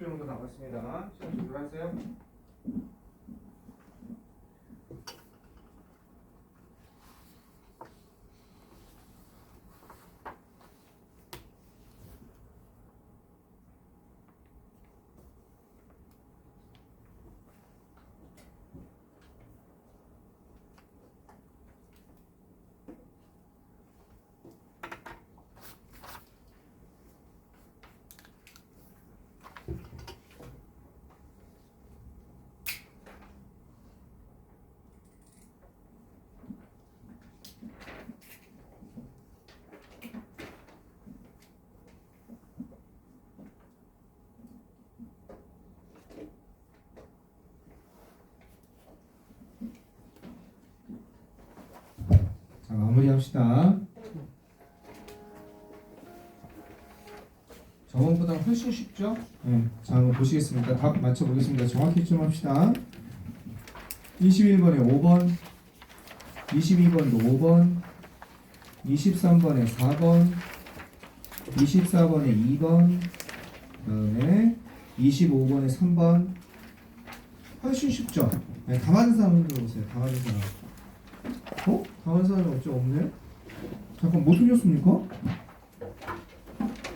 30초 정도 남았습니다. 시간 조절하세요. 자, 마무리합시다. 저번보다 훨씬 쉽죠? 네. 자, 한번 보시겠습니다. 답 맞춰보겠습니다. 정확히 좀 합시다. 21번에 5번, 22번도 5번, 23번에 4번, 24번에 2번, 그 다음에 25번에 3번. 훨씬 쉽죠? 네, 다 맞은 사람 흔들어 보세요. 다 맞은 사람. 어? 다 맞은 사람이 없죠? 없네? 잠깐 뭐 틀렸습니까?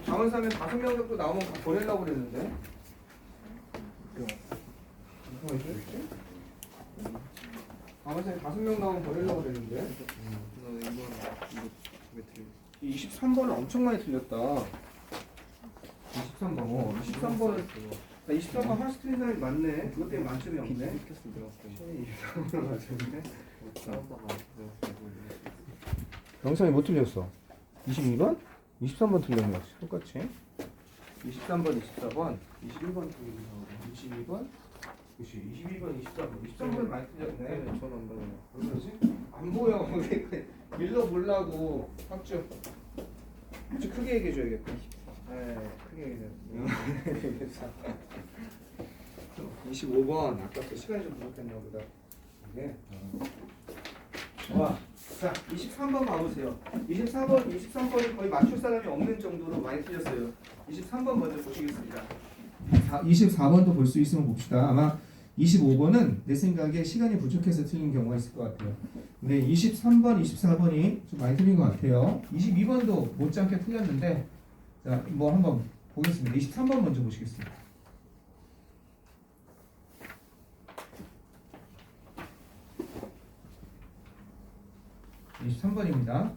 자원사면 5명 정도 나오면 보내려고 그랬는데. 무슨 말이지? 자원사면 5명 나오면 보내려고 그랬는데. 23번은 엄청 많이 틀렸다. 23번. 23번은 23번 하나씩 틀린 사람이 많네. 그것 때문에 만점이 없네. 영상이 뭐 틀렸어? 22번? 23번 틀렸네. 똑같이. 23번, 24번, 21번 틀리고 22번, 그치, 22번, 23번, 23번 많이 틀렸네. 전안 보여요. 왜 그러지? 안 보여. 밀러보려고. 확정. 좀 크게 얘기해줘야겠다. 네, 크게 얘기해줘. 25번. 아까부터 시간이 좀 부족했나 보다. 네. 와. 자, 23번 봐보세요. 23번이 거의 맞출 사람이 없는 정도로 많이 틀렸어요. 23번 먼저 보시겠습니다. 24번도 볼 수 있으면 봅시다. 아마 25번은 내 생각에 시간이 부족해서 틀린 경우가 있을 것 같아요. 근데 23번, 24번이 좀 많이 틀린 것 같아요. 22번도 못지않게 틀렸는데, 자, 뭐 한번 보겠습니다. 23번 먼저 보시겠습니다. 23번입니다.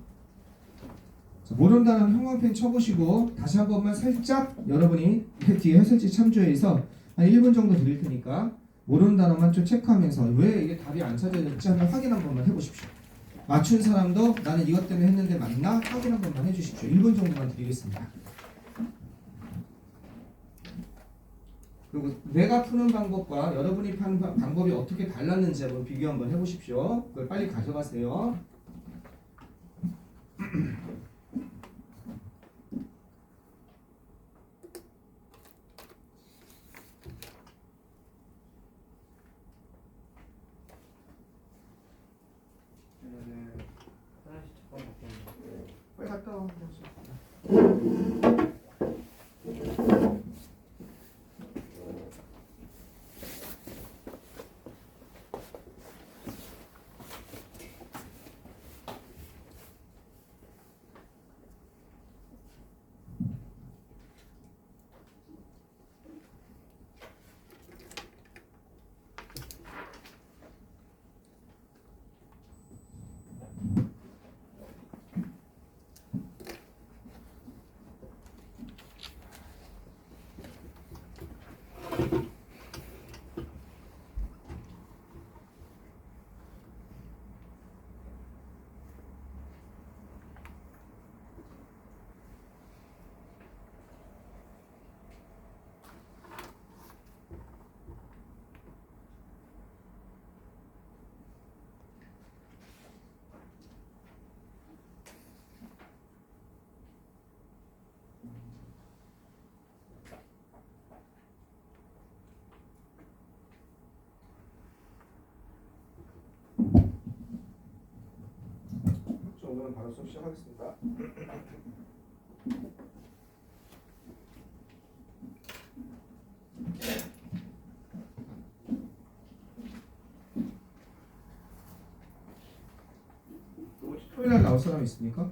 모르는 단어 형광펜 쳐보시고 다시 한 번만 살짝 여러분이 뒤에 해설지 참조해서 한 1분 정도 드릴 테니까 모르는 단어만 좀 체크하면서 왜 이게 답이 안 찾아졌는지 한번 확인 한 번만 해보십시오. 맞춘 사람도 나는 이것 때문에 했는데 맞나? 확인 한 번만 해주십시오. 1분 정도만 드리겠습니다. 그리고 내가 푸는 방법과 여러분이 푸는 방법이 어떻게 달랐는지 한번 비교 한번 해보십시오. 그걸 빨리 가져가세요. 빨리 갔다 와. 오늘은 바로 수업 시작하겠습니다. 사람 있습니까?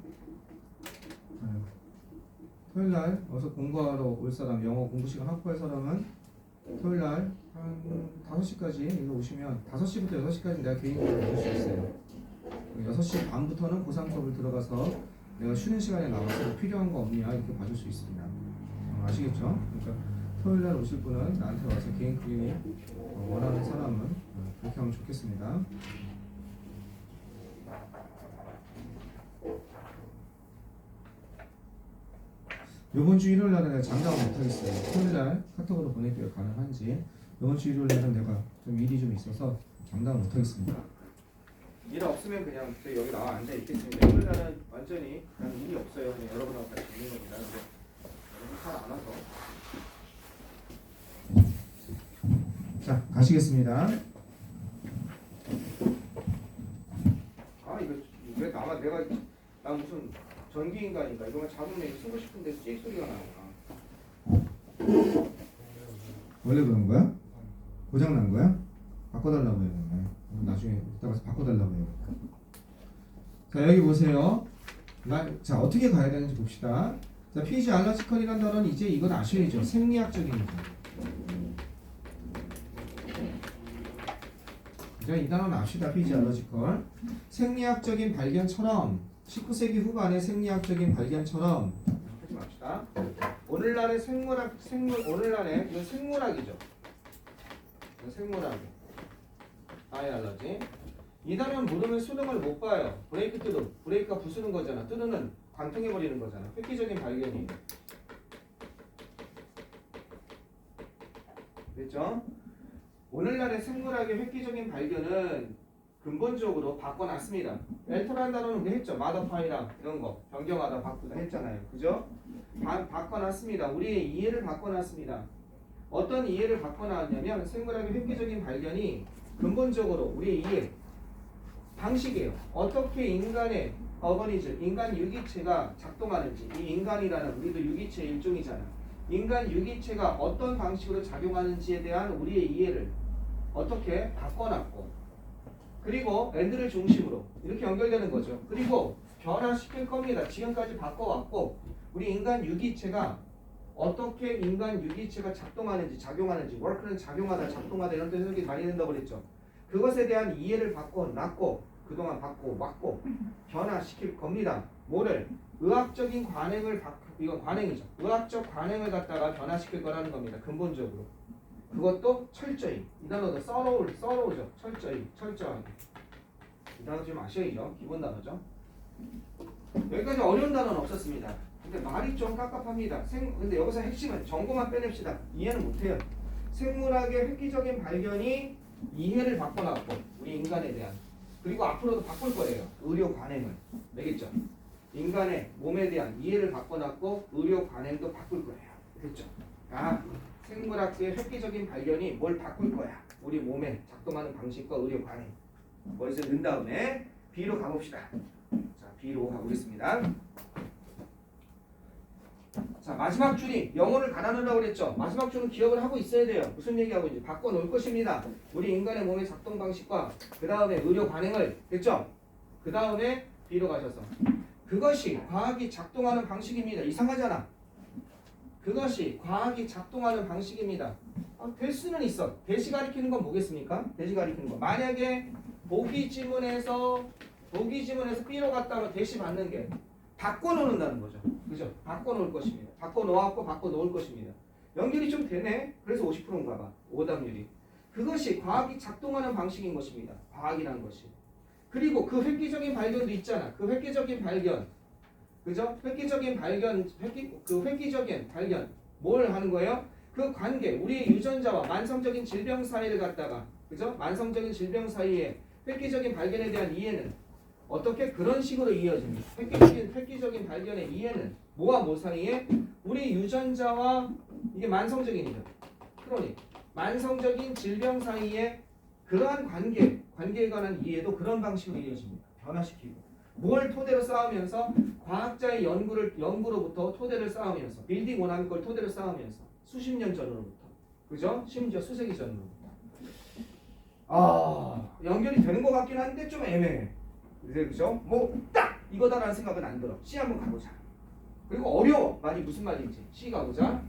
토요일 날 어서 공부하러 올 사람, 영어 공부 시간 확보할 사람은 토요일 날 한 5시까지 여기 오시면 5시부터 6시까지 내가 개인적으로 볼 수 있어요. 6시 반부터는 고3 수업을 들어가서 내가 쉬는 시간에 나와서 필요한 거 없냐 이렇게 봐줄 수 있습니다. 아시겠죠? 그러니까 토요일 날 오실 분은 나한테 와서 개인 클리닉 원하는 사람은 그렇게 하면 좋겠습니다. 이번 주 일요일 날은 내가 장담을 못하겠어요. 토요일 날 카톡으로 보내기가 가능한지. 이번 주 일요일 날은 내가 좀 일이 좀 있어서 장담을 못하겠습니다. 일 없으면 그냥 저희 여기 나와 앉아 있겠습니다. 토요일 날은 완전히 그냥 일이 없어요. 그냥 여러분하고 같이 있는 겁니다. 근데 잘 안 와서. 자, 가시겠습니다. 아 이거 왜 나와 내가 나 무슨 전기인간인가 이거만 잡으면 쓰고 싶은데 찌익 소리가 나와. 원래 그런 거야? 고장 난 거야? 바꿔달라고 해요. 나중에 이따 가서 바꿔달라고 해요. 자, 여기 보세요. 자, 어떻게 가야 되는지 봅시다. 자, 피지알러지컬이라는 단어는 이제 이건 아셔야죠. 생리학적인 거. 자, 이 단어는 압시다. 피지알러지컬. 생리학적인 발견처럼 19세기 후반의 생리학적인 발견처럼 하지 맙시다. 오늘날의 오늘날의 이건 생물학이죠. 이건 생물학. 바이알러지. 이 단어는 모르면 수능을 못 봐요. 브레이크 뚜름. 브레이크가 부수는 거잖아. 뚜르는 관통해 버리는 거잖아. 획기적인 발견이에요. 됐죠? 오늘날의 생물학의 획기적인 발견은 근본적으로 바꿔놨습니다. 엘터라는 단어는 우리 했죠. 마더파이랑 이런 거 변경하다 바꾸다 했잖아요. 그죠? 바꿔놨습니다. 우리의 이해를 바꿔놨습니다. 어떤 이해를 바꿔놨냐면 생물학의 획기적인 발견이 근본적으로 우리의 이해 방식이에요. 어떻게 인간의 어거니즘, 인간 유기체가 작동하는지. 이 인간이라는 우리도 유기체의 일종이잖아. 인간 유기체가 어떤 방식으로 작용하는지에 대한 우리의 이해를 어떻게 바꿔놨고, 그리고 엔드를 중심으로 이렇게 연결되는 거죠. 그리고 변화시킬 겁니다. 지금까지 바꿔왔고, 우리 인간 유기체가 어떻게 인간 유기체가 작동하는지, 작용하는지, 워크는 작용하다, 작동하다 이런 뜻 해석이 많이 된다고 그랬죠. 그것에 대한 이해를 바꿔놨고, 그동안 바꿔왔고, 변화시킬 겁니다. 뭐를? 의학적인 관행을 이건 관행이죠. 의학적 관행을 갖다가 변화시킬 거라는 겁니다. 근본적으로. 그것도 철저히. 이 단어도 써로우죠. 철저하게. 이 단어 좀 아셔야죠. 기본 단어죠. 여기까지 어려운 단어는 없었습니다. 근데 말이 좀 깝깝합니다. 근데 여기서 핵심은 정보만 빼냅시다. 이해는 못해요. 생물학의 획기적인 발견이 이해를 바꿔놨고, 우리 인간에 대한. 그리고 앞으로도 바꿀 거예요. 의료 관행을. 알겠죠? 인간의 몸에 대한 이해를 바꿔놨고 의료 관행도 바꿀 거예요. 됐죠? 아, 생물학의 획기적인 발견이 뭘 바꿀 거야. 우리 몸에 작동하는 방식과 의료 관행. 머릿속에 넣은 다음에 B로 가봅시다. 자, B로 가보겠습니다. 자, 마지막 줄이 영어를 갈아 넣으라고 그랬죠. 마지막 줄은 기억을 하고 있어야 돼요. 무슨 얘기하고 있는지 바꿔놓을 것입니다. 우리 인간의 몸의 작동 방식과 그 다음에 의료 관행을. 됐죠? 그 다음에 B로 가셔서 그것이 과학이 작동하는 방식입니다. 이상하잖아. 그것이 과학이 작동하는 방식입니다. 될 수는 있어. 대시 가리키는 건 뭐겠습니까? 대시 가리키는 거. 만약에 보기 지문에서 B로 갔다가 대시 받는 게 바꿔놓는다는 거죠. 그죠? 바꿔놓을 것입니다. 바꿔놓았고 바꿔놓을 것입니다. 연결이 좀 되네. 그래서 50%인가 봐. 오답률이. 그것이 과학이 작동하는 방식인 것입니다. 과학이라는 것이. 그리고 그 획기적인 발견도 있잖아. 그 획기적인 발견. 그죠? 획기적인 발견. 뭘 하는 거예요? 그 관계. 우리의 유전자와 만성적인 질병 사이를 갖다가. 그죠? 만성적인 질병 사이에 획기적인 발견에 대한 이해는 어떻게 그런 식으로 이어집니다. 획기적인 발견의 이해는 뭐와 뭐 사이에? 우리 유전자와 이게 만성적인이죠. 크로닉. 만성적인 질병 사이에 그러한 관계에 관한 이해도 그런 방식으로 이어집니다. 변화시키고. 뭘 토대로 쌓으면서 과학자의 연구로부터 토대를 쌓으면서 빌딩 원하는 걸 토대로 쌓으면서 수십 년 전으로부터. 그죠? 심지어 수세기 전으로부터. 연결이 되는 것 같긴 한데 좀 애매해. 그죠? 뭐 딱 이거다라는 생각은 안 들어. C 한번 가보자. 그리고 어려워. 말이 무슨 말인지. C 가보자.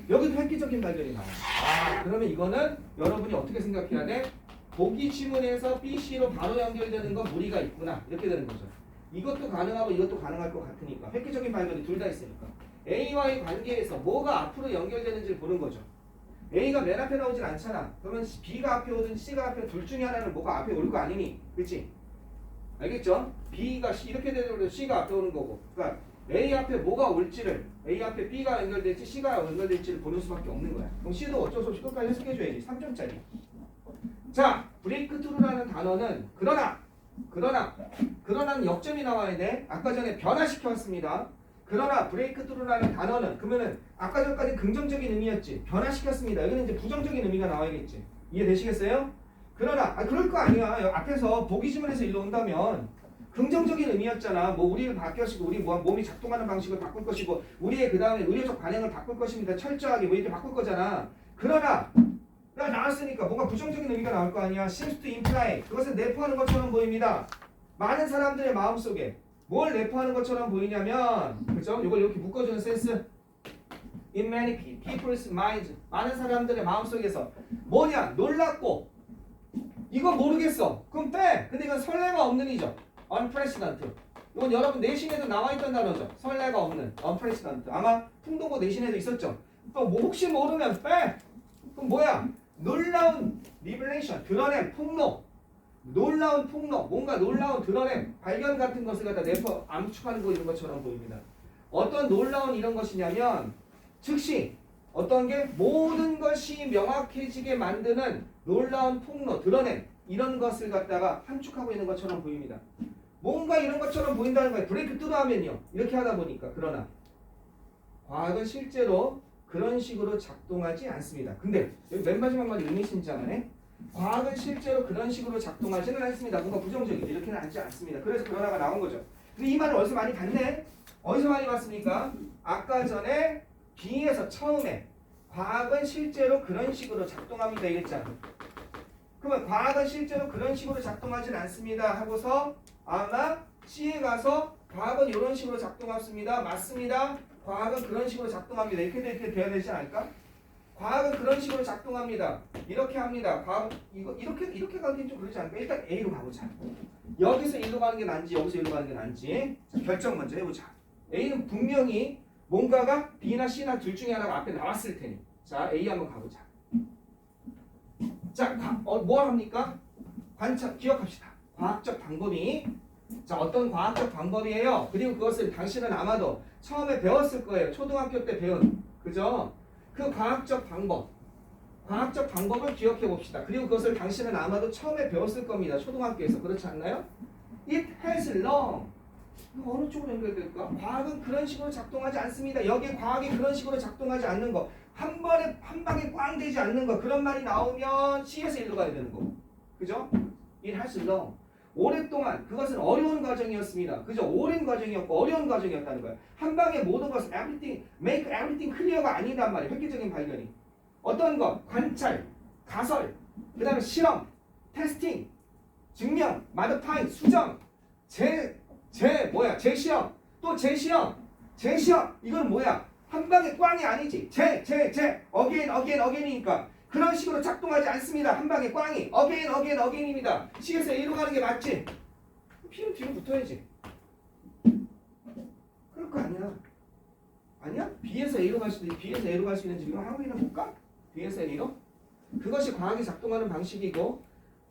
여기도 획기적인 발견이 나와. 아, 그러면 이거는 여러분이 어떻게 생각해야 돼? 보기 지문에서 B, C로 바로 연결되는 건 무리가 있구나. 이렇게 되는 거죠. 이것도 가능하고 이것도 가능할 것 같으니까. 획기적인 발견이 둘 다 있으니까. A와의 관계에서 뭐가 앞으로 연결되는지를 보는 거죠. A가 맨 앞에 나오진 않잖아. 그러면 B가 앞에 오든 C가 앞에 둘 중에 하나는 뭐가 앞에 올 거 아니니? 그치? 알겠죠? B가 C 이렇게 되면 C가 앞에 오는 거고. 그러니까 A 앞에 뭐가 올지를 A 앞에 B가 연결될지 C가 연결될지를 보는 수밖에 없는 거야. 그럼 C도 어쩔 수 없이 끝까지 해석해줘야지. 3점짜리. 자, 브레이크트루라는 단어는 그러나는 역점이 나와야 돼. 아까 전에 변화시켰습니다. 그러나 브레이크트루라는 단어는 그러면은 아까 전까지 긍정적인 의미였지. 변화시켰습니다. 여기는 이제 부정적인 의미가 나와야겠지. 이해되시겠어요? 그러나 그럴 거 아니야. 앞에서 보기 지문에서 일로 온다면 긍정적인 의미였잖아. 뭐 우리를 바뀌었고 우리 몸이 작동하는 방식을 바꿀 것이고 우리의 그 다음에 의료적 반응을 바꿀 것입니다. 철저하게 뭐 이렇게 바꿀 거잖아. 그러나 가 나왔으니까 뭔가 부정적인 의미가 나올 거 아니야. seems to imply 그것은 내포하는 것처럼 보입니다. 많은 사람들의 마음속에 뭘 내포하는 것처럼 보이냐면 그죠? 이걸 이렇게 묶어주는 센스. In many people's minds 많은 사람들의 마음속에서 뭐냐? 놀랍고 이거 모르겠어. 그럼 빼. 근데 이건 설레가 없는 이죠. unprecedented. 이건 여러분 내신에도 나와있던 단어죠. 설레가 없는 unprecedented. 아마 풍동고 내신에도 있었죠. 또 뭐 혹시 모르면 빼. 그럼 뭐야? 놀라운 리벨레이션, 드러냄, 폭로. 놀라운 폭로, 뭔가 놀라운 드러냄, 발견 같은 것을 갖다 내포 암축하는 거 이런 것처럼 보입니다. 어떤 놀라운 이런 것이냐면 즉시 어떤 게 모든 것이 명확해지게 만드는 놀라운 폭로, 드러냄 이런 것을 갖다가 함축하고 있는 것처럼 보입니다. 뭔가 이런 것처럼 보인다는 거예요. 브레이크 뚜드하면요. 이렇게 하다 보니까. 그러나 과학은 실제로 그런 식으로 작동하지 않습니다. 근데 여기 맨 마지막 말이 의미심장하네. 과학은 실제로 그런 식으로 작동하지는 않습니다. 뭔가 부정적이죠. 이렇게는 하지 않습니다. 그래서 그러나가 나온 거죠. 근데 이 말을 어디서 많이 봤네? 어디서 많이 봤습니까? 아까 전에 B에서 처음에 과학은 실제로 그런 식으로 작동합니다 이랬잖아. 그러면 과학은 실제로 그런 식으로 작동하진 않습니다 하고서 아마 C에 가서 과학은 이런 식으로 작동합니다. 맞습니다. 과학은 그런 식으로 작동합니다. 이렇게 돼야 되지 않을까? 과학은 그런 식으로 작동합니다. 이렇게 합니다. 과학 이렇게 가긴 좀 그러지 않을까? 일단 A로 가보자. 여기서 A로 가는 게 난지 여기서 A로 가는 게 난지 자, 결정 먼저 해보자. A는 분명히 뭔가가 B나 C나 둘 중에 하나가 앞에 나왔을 테니 자 A 한번 가보자. 자 뭐 합니까? 관찰 기억합시다. 과학적 방법이 자 어떤 과학적 방법이에요. 그리고 그것을 당신은 아마도 처음에 배웠을 거예요. 초등학교 때 배운 그죠? 그 과학적 방법을 기억해 봅시다. 그리고 그것을 당신은 아마도 처음에 배웠을 겁니다. 초등학교에서 그렇지 않나요? It has long. 어느 쪽으로 연결될까? 과학은 그런 식으로 작동하지 않습니다. 여기 과학이 그런 식으로 작동하지 않는 거, 한 방에 꽝 되지 않는 거 그런 말이 나오면 C에서 일로 가야 되는 거, 그죠? It has long. 오랫동안 그것은 어려운 과정이었습니다. 그죠? 오랜 과정이었고 어려운 과정이었다는 거예요. 한 방에 모든 것을 make everything clear가 아니단 말이에요. 획기적인 발견이. 어떤 것, 관찰, 가설, 그 다음에 실험, 테스팅, 증명, modify, 수정, 재시험, 또 재시험, 이건 뭐야? 한 방에 꽝이 아니지. again이니까. 그런 식으로 작동하지 않습니다. 한 방에 꽝이 again입니다. C에서 A로 가는 게 맞지? P는 뒤로 붙어야지. 그럴 거 아니야. 아니야? B에서 A로 갈 수도 B에서 A로 갈 수 있는지 이거 한국인은 볼까? B에서 A로? 그것이 과학이 작동하는 방식이고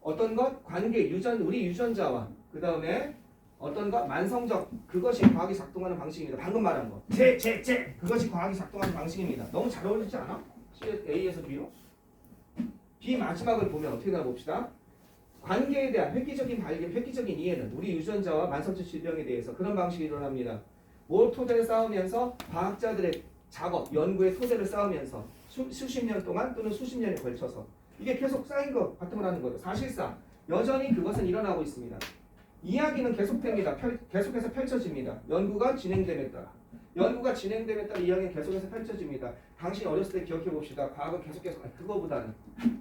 어떤 것 관계 우리 유전자와 그 다음에 어떤 것 만성적 그것이 과학이 작동하는 방식입니다. 방금 말한 거. 그것이 과학이 작동하는 방식입니다. 너무 잘 어울리지 않아? A에서 B로? B 마지막을 보면 어떻게 나와 봅시다. 관계에 대한 획기적인 발견, 획기적인 이해는 우리 유전자와 만성적 질병에 대해서 그런 방식이 일어납니다. 뭘 토대를 쌓으면서 과학자들의 작업, 연구의 토대를 쌓으면서 수십 년 동안 또는 수십 년에 걸쳐서 이게 계속 쌓인 것 바탕을 하는 거죠. 사실상 여전히 그것은 일어나고 있습니다. 이야기는 계속됩니다. 계속해서 펼쳐집니다. 연구가 진행됨에 따라 이야기는 계속해서 펼쳐집니다. 당신 어렸을 때 기억해 봅시다. 과학은 계속해서 그거보다는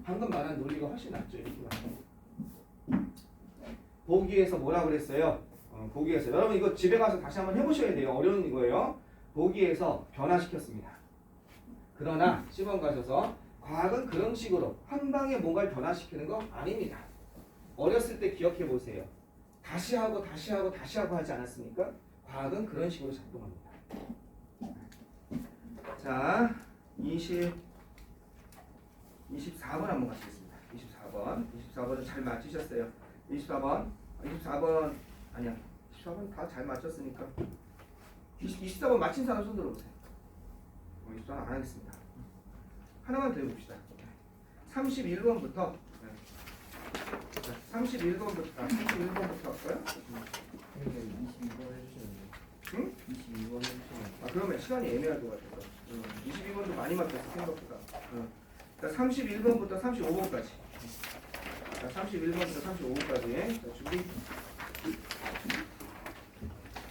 방금 말한 논리가 훨씬 낫죠. 이렇게 말하면. 보기에서 뭐라 그랬어요? 보기에서. 여러분 이거 집에 가서 다시 한번 해보셔야 돼요. 어려운 거예요. 보기에서 변화시켰습니다. 그러나 시범 가셔서 과학은 그런 식으로 한 방에 뭔가를 변화시키는 거 아닙니다. 어렸을 때 기억해 보세요. 다시 하고 다시 하고 다시 하고 하지 않았습니까? 과학은 그런 식으로 작동합니다. 자, 24번 한번 가시겠습니다. 24번은 잘 맞추셨어요. 24번 아니야. 24번 다 잘 맞췄으니까 24번 맞힌 사람 손 들어보세요. 24번 안 하겠습니다. 하나만 더 해봅시다. 31번부터 31번부터 할까요? 22번 해주시는데. 응? 22번 해주시는데. 아 그러면 시간이 애매할 것 같아서 22번도 많이 맞췄어 생각보다. 자 31번부터 35번까지. 자 31번부터 35번까지. 자 준비.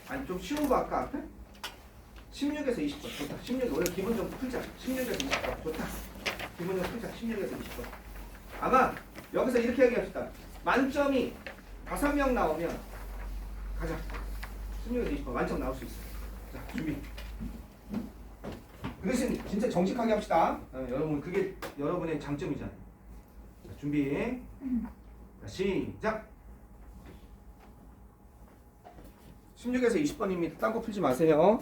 아니 좀 쉬운 거 아까 앞에? 16에서 20번 좋다. 16 원래 기분 좀 풀자. 16에서 20번 좋다. 기분 좀 풀자. 16에서 20번. 아마 여기서 이렇게 얘기합시다. 만점이 5명 나오면 가자. 16에서 20번 만점 나올 수 있어. 자 준비. 그 대신 진짜 정직하게 합시다. 여러분 그게 여러분의 장점이잖아요. 자, 준비. 자, 시작. 16에서 20번입니다. 딴 거 풀지 마세요.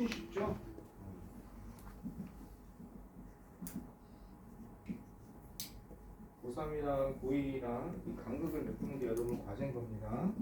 훨씬 쉽죠? 고3이랑 고2랑 이 간극을 메꾸는 게 여러분 과제인 겁니다.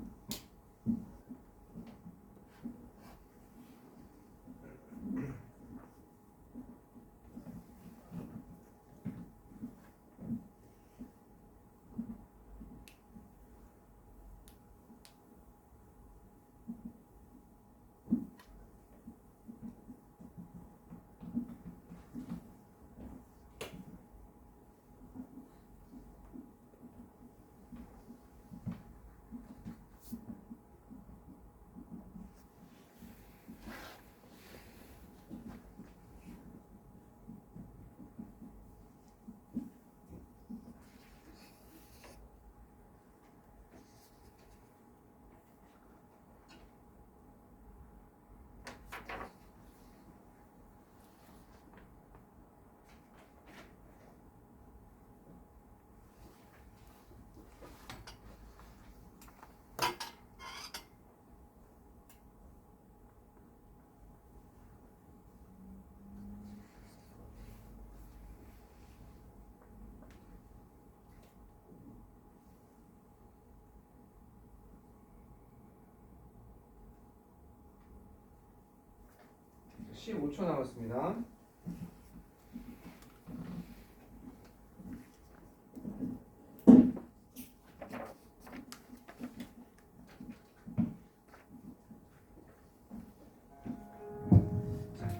자, 15초 남았습니다.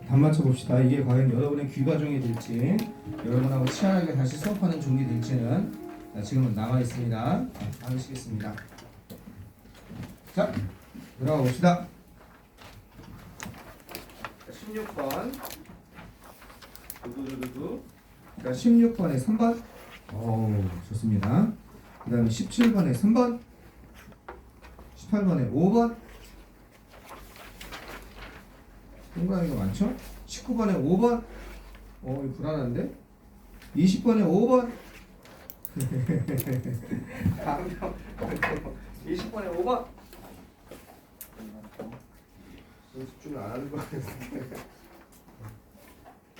단 맞춰봅시다. 이게 과연 여러분의 귀과정이 될지, 여러분하고 치열하게 다시 수업하는 종이 될지는 지금은 남아 있습니다. 하시겠습니다. 자, 들어가 봅시다. 16번 두두두두두. 자, 16번에 3번. 오, 좋습니다. 그 다음에 17번에 3번. 18번에 5번. 동그라미가 많죠? 19번에 5번. 이거 불안한데? 20번에 5번. 다음 20번에 5번. 집중을 안 하는 거 같은데.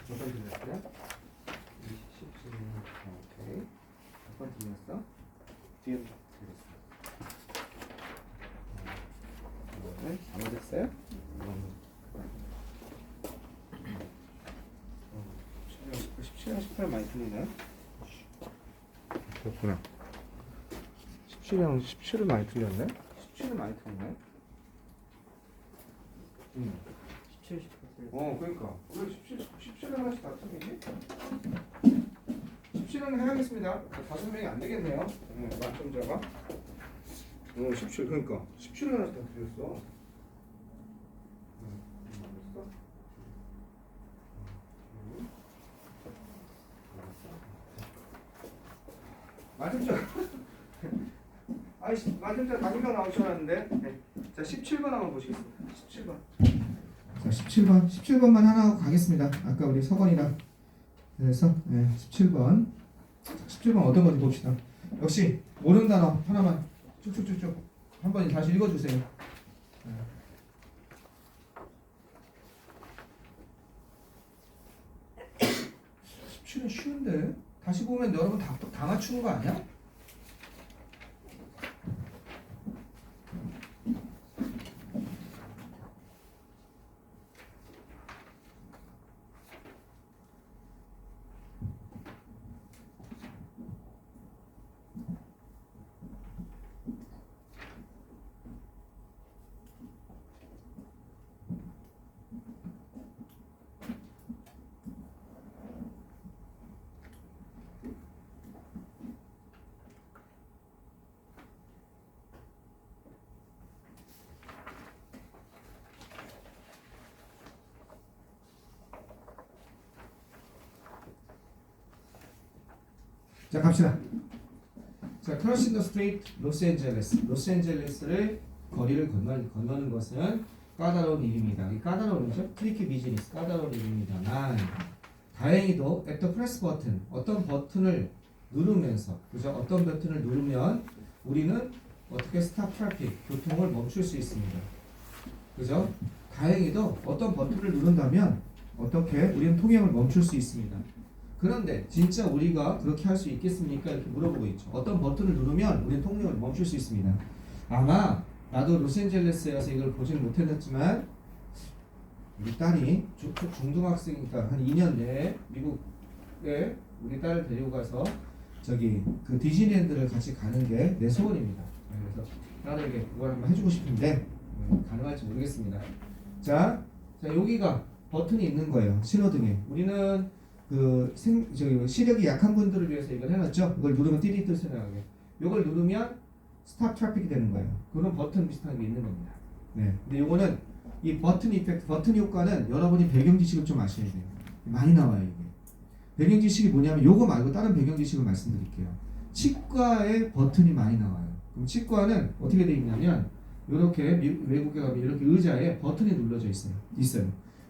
몇 번 들렸어요? 17. 오케이. 몇 번 들렸어? 뒤에 들렸어. 네? 안 맞았어요? 17랑 18 많이 틀리나요? 그렇구나. 17랑 17을 많이 틀렸네? 17을 많이 틀렸네? 17, 18. 그러니까. 왜 17을 하나씩 다 틀리지? 17은 해야겠습니다. 5명이 안 되겠네요. 만점자가. 17, 그러니까. 17을 하나씩 다 틀렸어. 만점자. 아니, 만점자 5명 나오셨는데. 네. 자, 17번 한번 보시겠습니다. 17번. 자, 17번만 하나 하고 가겠습니다. 아까 우리 서건이랑 그래서 17번. 17번 어떤 건지 봅시다. 역시 모르는 단어 하나만 쭉쭉쭉쭉 한 번 다시 읽어주세요. 17은 쉬운데 다시 보면 여러분 다 맞추는 거 아니야? 자, 갑시다. 자, 크로스 인 더 스트레이트 로스앤젤레스. 로스앤젤레스를 거리를 건너는 것은 까다로운 일입니다. 이 까다로운 일이죠. 트리키 비즈니스 까다로운 일입니다만 다행히도 at the press button 어떤 버튼을 누르면서 그죠? 어떤 버튼을 누르면 우리는 어떻게 스탑 트래픽 교통을 멈출 수 있습니다. 그죠? 다행히도 어떤 버튼을 누른다면 어떻게 우리는 통행을 멈출 수 있습니다. 그런데 진짜 우리가 그렇게 할 수 있겠습니까? 이렇게 물어보고 있죠. 어떤 버튼을 누르면 우리는 통행을 멈출 수 있습니다. 아마 나도 로스앤젤레스에서 이걸 보지는 못했지만 우리 딸이 중등학생이니까 한 2년 내에 미국에 우리 딸을 데리고 가서 저기 그 디즈니랜드를 같이 가는 게 내 소원입니다. 그래서 딸에게 그걸 한번 해주고 싶은데 가능할지 모르겠습니다. 자 여기가 버튼이 있는 거예요. 신호등에. 우리는 저기 시력이 약한 분들을 위해서 이걸 해놨죠. 이걸 누르면 띠리 소리 나게. 이걸 누르면 스탑 트래픽이 되는 거예요. 그런 버튼 비슷한 게 있는 겁니다. 네. 근데 요거는 이 버튼 이펙트, 버튼 효과는 여러분이 배경 지식을 좀 아셔야 돼요. 많이 나와요 이게. 배경 지식이 뭐냐면 요거 말고 다른 배경 지식을 말씀드릴게요. 치과에 버튼이 많이 나와요. 그럼 치과는 어떻게 돼 있냐면 이렇게 외국에 가면 이렇게 의자에 버튼이 눌러져 있어요.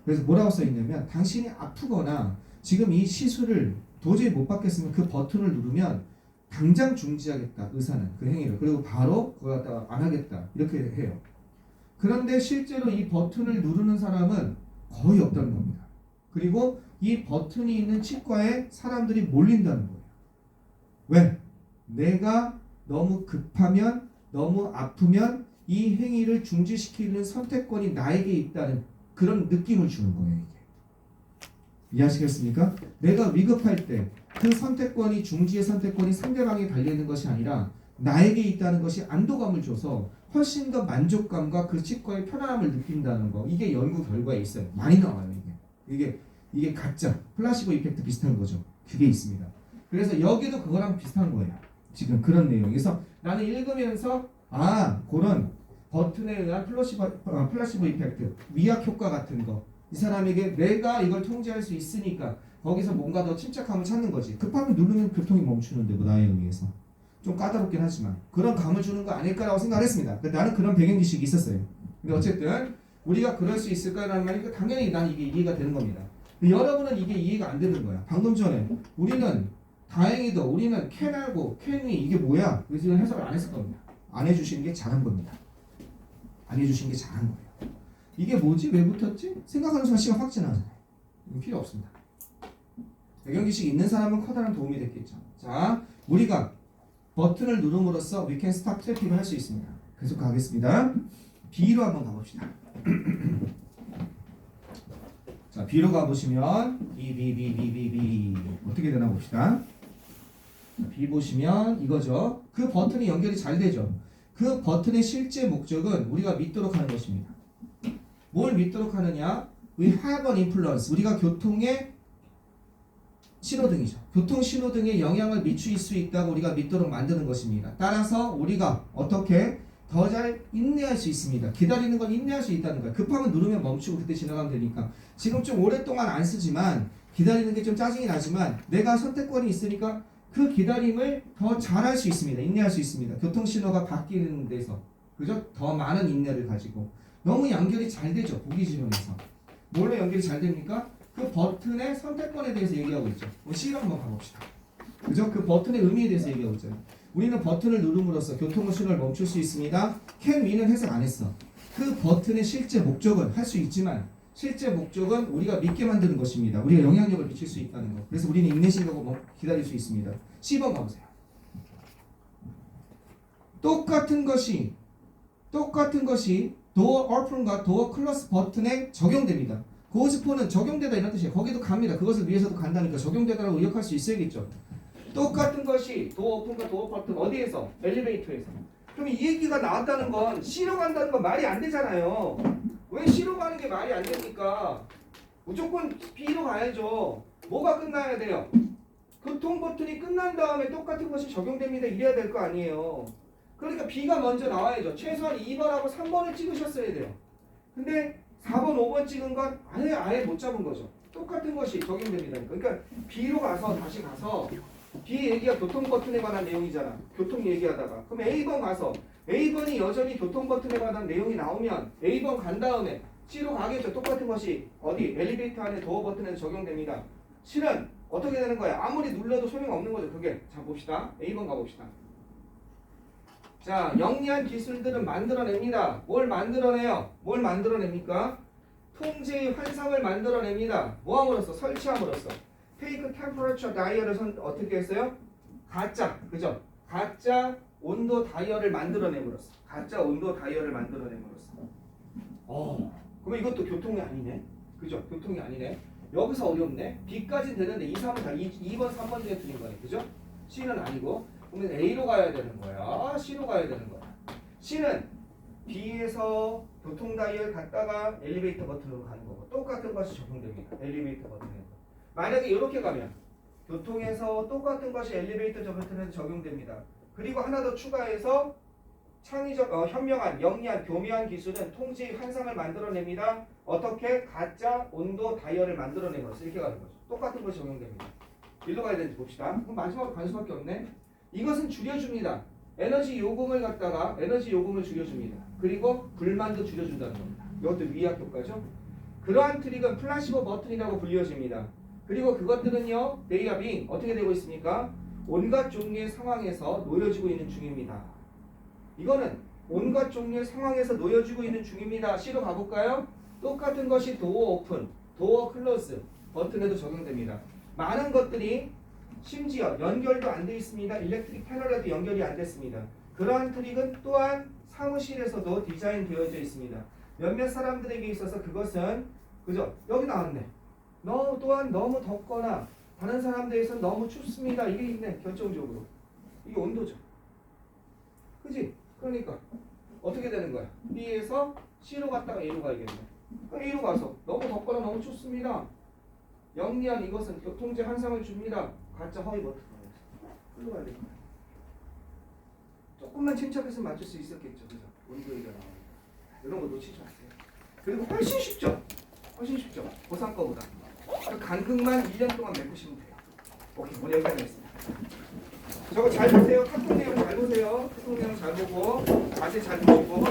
그래서 뭐라고 써 있냐면 당신이 아프거나 지금 이 시술을 도저히 못 받겠으면 그 버튼을 누르면 당장 중지하겠다 의사는 그 행위를. 그리고 바로 그거 갖다가 안 하겠다 이렇게 해요. 그런데 실제로 이 버튼을 누르는 사람은 거의 없다는 겁니다. 그리고 이 버튼이 있는 치과에 사람들이 몰린다는 거예요. 왜? 내가 너무 급하면 너무 아프면 이 행위를 중지시키는 선택권이 나에게 있다는 그런 느낌을 주는 거예요. 이게. 이해하시겠습니까? 내가 위급할 때 그 선택권이 중지의 선택권이 상대방에 달려있는 것이 아니라 나에게 있다는 것이 안도감을 줘서 훨씬 더 만족감과 그 치과의 편안함을 느낀다는 거. 이게 연구 결과에 있어요. 많이 나와요. 이게 가짜 플라시보 이펙트 비슷한 거죠. 그게 있습니다. 그래서 여기도 그거랑 비슷한 거예요. 지금 그런 내용. 그래서 나는 읽으면서 그런 버튼에 의한 플라시보 이펙트, 위약 효과 같은 거. 이 사람에게 내가 이걸 통제할 수 있으니까 거기서 뭔가 더 침착함을 찾는 거지. 급하면 누르면 교통이 멈추는데 뭐 나에 의해서. 좀 까다롭긴 하지만 그런 감을 주는 거 아닐까라고 생각했습니다. 나는 그런 배경 지식이 있었어요. 근데 어쨌든 우리가 그럴 수 있을까라는 말이 당연히 난 이게 이해가 되는 겁니다. 근데 여러분은 이게 이해가 안 되는 거야. 방금 전에 우리는 다행히도 우리는 can 알고 can이 이게 뭐야? 그래서 해석을 안 했을 겁니다. 안 해주시는 게 잘한 겁니다. 안 해주시는 게 잘한 거예요. 이게 뭐지? 왜 붙었지? 생각하는 순간 시간 확 지나잖아요. 이건 필요 없습니다. 배경 지식이 있는 사람은 커다란 도움이 됐겠죠. 자, 우리가 버튼을 누름으로써 we can stop traffic을 할 수 있습니다. 계속 가겠습니다. B로 한번 가봅시다. 자, B로 가보시면 B 어떻게 되나 봅시다. 자, B 보시면 이거죠. 그 버튼이 연결이 잘 되죠. 그 버튼의 실제 목적은 우리가 믿도록 하는 것입니다. 뭘 믿도록 하느냐? We have an influence. 우리가 교통의 신호등이죠. 교통 신호등에 영향을 미칠 수 있다고 우리가 믿도록 만드는 것입니다. 따라서 우리가 어떻게 더 잘 인내할 수 있습니다. 기다리는 건 인내할 수 있다는 거예요. 급하면 누르면 멈추고 그때 지나가면 되니까. 지금 좀 오랫동안 안 쓰지만 기다리는 게 좀 짜증이 나지만 내가 선택권이 있으니까 그 기다림을 더 잘할 수 있습니다. 인내할 수 있습니다. 교통 신호가 바뀌는 데서 그죠? 더 많은 인내를 가지고 너무 연결이 잘 되죠. 보기 지형에서 뭘로 연결이 잘 됩니까? 그 버튼의 선택권에 대해서 얘기하고 있죠. C로 한번 가봅시다. 그죠? 그 버튼의 의미에 대해서 얘기하고 있잖아요. 우리는 버튼을 누름으로써 교통의 신호를 멈출 수 있습니다. can we는 해석 안 했어. 그 버튼의 실제 목적은 할 수 있지만 실제 목적은 우리가 믿게 만드는 것입니다. 우리가 영향력을 미칠 수 있다는 것. 그래서 우리는 인내심으로 기다릴 수 있습니다. C번 가보세요. 똑같은 것이 도어 오픈과 도어 클로스 버튼에 적용됩니다. 고스포는 적용되다 이런 뜻이에요. 거기도 갑니다. 그것을 위해서도 간다니까 적용되다라고 의역할 수 있어야겠죠. 똑같은 것이 도어 오픈과 도어 버튼 어디에서? 엘리베이터에서. 그럼 이 얘기가 나왔다는 건 C로 간다는 건 말이 안 되잖아요. 왜 C로 가는 게 말이 안 됩니까? 무조건 B로 가야죠. 뭐가 끝나야 돼요? 교통 버튼이 끝난 다음에 똑같은 것이 적용됩니다. 이래야 될 거 아니에요. 그러니까 B가 먼저 나와야죠. 최소한 2번하고 3번을 찍으셨어야 돼요. 근데 4번, 5번 찍은 건 아예 못 잡은 거죠. 똑같은 것이 적용됩니다. 그러니까 B로 가서 다시 가서 B 얘기가 교통 버튼에 관한 내용이잖아. 교통 얘기하다가 그럼 A번 가서 A번이 여전히 교통 버튼에 관한 내용이 나오면 A번 간 다음에 C로 가겠죠. 똑같은 것이 어디? 엘리베이터 안에 도어 버튼에 적용됩니다. C는 어떻게 되는 거야? 아무리 눌러도 소용없는 거죠. 그게. 자 봅시다. A번 가봅시다. 자, 영리한 기술들은 만들어냅니다. 뭘 만들어내요? 뭘 만들어냅니까? 통제의 환상을 만들어냅니다. 뭐함으로써? 설치함으로써. 페이크 템퍼러처 다이얼을 어떻게 했어요? 가짜, 그죠? 가짜 온도 다이얼을 만들어냄으로써. 가짜 온도 다이얼을 만들어냄으로써. 그러면 이것도 교통이 아니네. 그죠? 교통이 아니네. 여기서 어렵네. B까지 되는데 2, 3은 다 2번, 3번 중에 틀린 거네. 그죠? C는 아니고. 그러면 A로 가야 되는 거야. C로 가야 되는 거야. C는 B에서 교통 다이얼 갔다가 엘리베이터 버튼으로 가는 거고 똑같은 것이 적용됩니다. 엘리베이터 버튼에. 만약에 이렇게 가면 교통에서 똑같은 것이 엘리베이터 버튼에도 적용됩니다. 그리고 하나 더 추가해서 창의적, 현명한, 영리한, 교묘한 기술은 통제의 환상을 만들어냅니다. 어떻게? 가짜 온도 다이얼을 만들어내면서 이렇게 가는 거죠. 똑같은 것이 적용됩니다. 일로 가야 되는지 봅시다. 그럼 마지막으로 갈 수밖에 없네. 이것은 줄여줍니다. 에너지 요금을 갖다가 에너지 요금을 줄여줍니다. 그리고 불만도 줄여준다는 겁니다. 이것도 위약 효과죠. 그러한 트릭은 플라시보 버튼이라고 불려집니다. 그리고 그것들은요, they are being 어떻게 되고 있습니까? 온갖 종류의 상황에서 놓여지고 있는 중입니다. 이거는 온갖 종류의 상황에서 놓여지고 있는 중입니다. C로 가볼까요? 똑같은 것이 도어 오픈, 도어 클로즈 버튼에도 적용됩니다. 많은 것들이 심지어 연결도 안 돼 있습니다. 일렉트릭 패널에도 연결이 안 됐습니다. 그러한 트릭은 또한 사무실에서도 디자인되어져 있습니다. 몇몇 사람들에게 있어서 그것은 그죠? 여기 나왔네. 또한 너무 덥거나 다른 사람들에게서 너무 춥습니다. 이게 있네. 결정적으로. 이게 온도죠. 그지? 그러니까 어떻게 되는 거야? B에서 C로 갔다가 A로 가야겠네. 그럼 A로 가서 너무 덥거나 너무 춥습니다. 영리한 이것은 교통제 환상을 줍니다. 가짜 허위 버튼. 끌고 가야 됩니다. 조금만 침착해서 맞출 수 있었겠죠. 그죠? 온도 얘기가 나오니까. 이런 거 놓치지 마세요. 그리고 훨씬 쉽죠? 훨씬 쉽죠? 고3 거보다. 간극만 1년 동안 메꾸시면 돼요. 오케이, 오늘 여기까지 하겠습니다. 저거 잘 보세요. 카톡 내용 잘 보세요. 카톡 내용 잘 보고, 과제 잘 보시고.